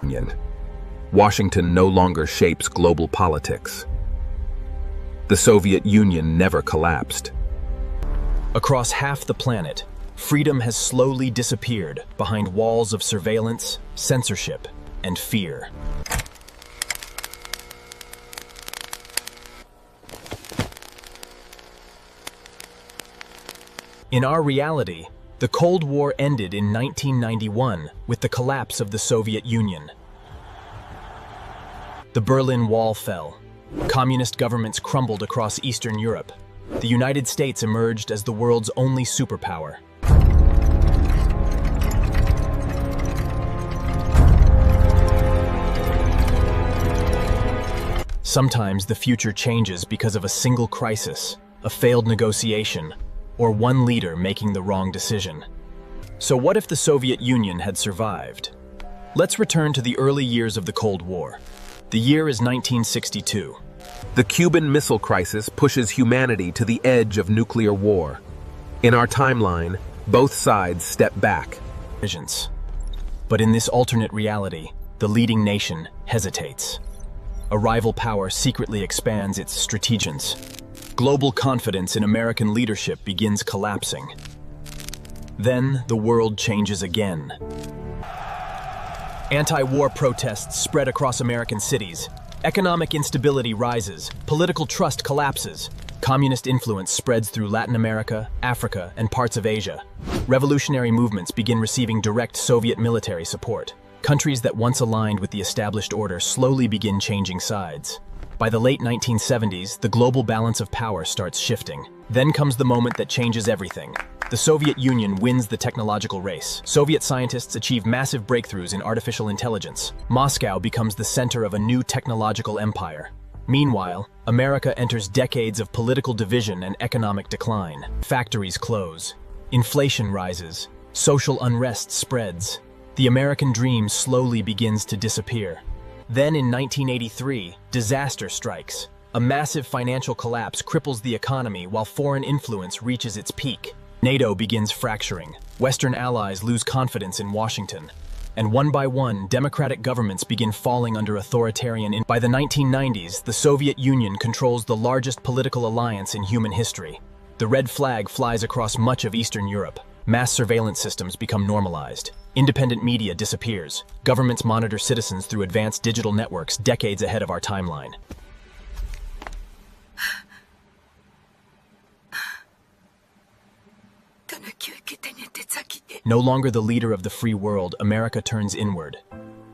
Union. Washington no longer shapes global politics. The Soviet Union never collapsed. Across half the planet, freedom has slowly disappeared behind walls of surveillance, censorship, and fear. In our reality, the Cold War ended in 1991 with the collapse of the Soviet Union. The Berlin Wall fell. Communist governments crumbled across Eastern Europe. The United States emerged as the world's only superpower. Sometimes the future changes because of a single crisis, a failed negotiation, or one leader making the wrong decision. So what if the Soviet Union had survived? Let's return to the early years of the Cold War. The year is 1962. The Cuban Missile Crisis pushes humanity to the edge of nuclear war. In our timeline, both sides step back. But in this alternate reality, the leading nation hesitates. A rival power secretly expands its strategies. Global confidence in American leadership begins collapsing. Then the world changes again. Anti-war protests spread across American cities. Economic instability rises. Political trust collapses. Communist influence spreads through Latin America, Africa, and parts of Asia. Revolutionary movements begin receiving direct Soviet military support. Countries that once aligned with the established order slowly begin changing sides. By the late 1970s, the global balance of power starts shifting. Then comes the moment that changes everything. The Soviet Union wins the technological race. Soviet scientists achieve massive breakthroughs in artificial intelligence. Moscow becomes the center of a new technological empire. Meanwhile, America enters decades of political division and economic decline. Factories close. Inflation rises. Social unrest spreads. The American dream slowly begins to disappear. Then in 1983, disaster strikes. A massive financial collapse cripples the economy while foreign influence reaches its peak. NATO begins fracturing. Western allies lose confidence in Washington. And one by one, democratic governments begin falling under authoritarian. By the 1990s, the Soviet Union controls the largest political alliance in human history. The red flag flies across much of Eastern Europe. Mass surveillance systems become normalized. Independent media disappears. Governments monitor citizens through advanced digital networks decades ahead of our timeline. No longer the leader of the free world, America turns inward.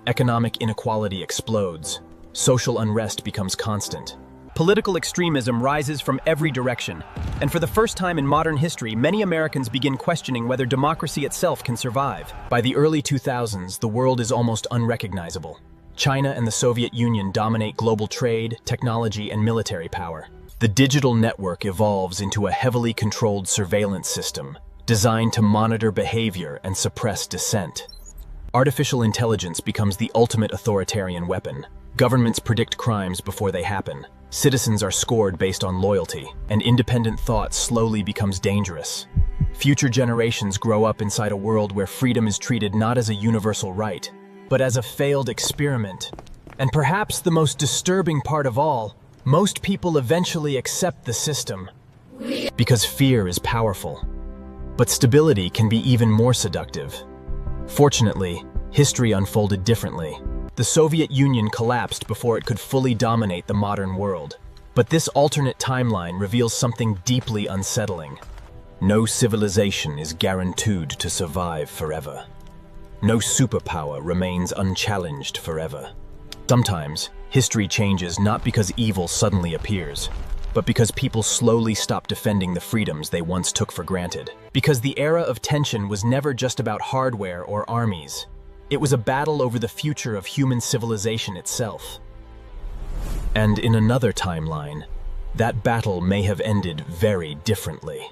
Economic inequality explodes. Social unrest becomes constant. Political extremism rises from every direction, and for the first time in modern history, many Americans begin questioning whether democracy itself can survive. By the early 2000s, the world is almost unrecognizable. China and the Soviet Union dominate global trade, technology, and military power. The digital network evolves into a heavily controlled surveillance system, designed to monitor behavior and suppress dissent. Artificial intelligence becomes the ultimate authoritarian weapon. Governments predict crimes before they happen. Citizens are scored based on loyalty, and independent thought slowly becomes dangerous. Future generations grow up inside a world where freedom is treated not as a universal right, but as a failed experiment. And perhaps the most disturbing part of all, most people eventually accept the system. Because fear is powerful. But stability can be even more seductive. Fortunately, history unfolded differently. The Soviet Union collapsed before it could fully dominate the modern world. But this alternate timeline reveals something deeply unsettling. No civilization is guaranteed to survive forever. No superpower remains unchallenged forever. Sometimes, history changes not because evil suddenly appears, but because people slowly stop defending the freedoms they once took for granted. Because the era of tension was never just about hardware or armies. It was a battle over the future of human civilization itself. And in another timeline, that battle may have ended very differently.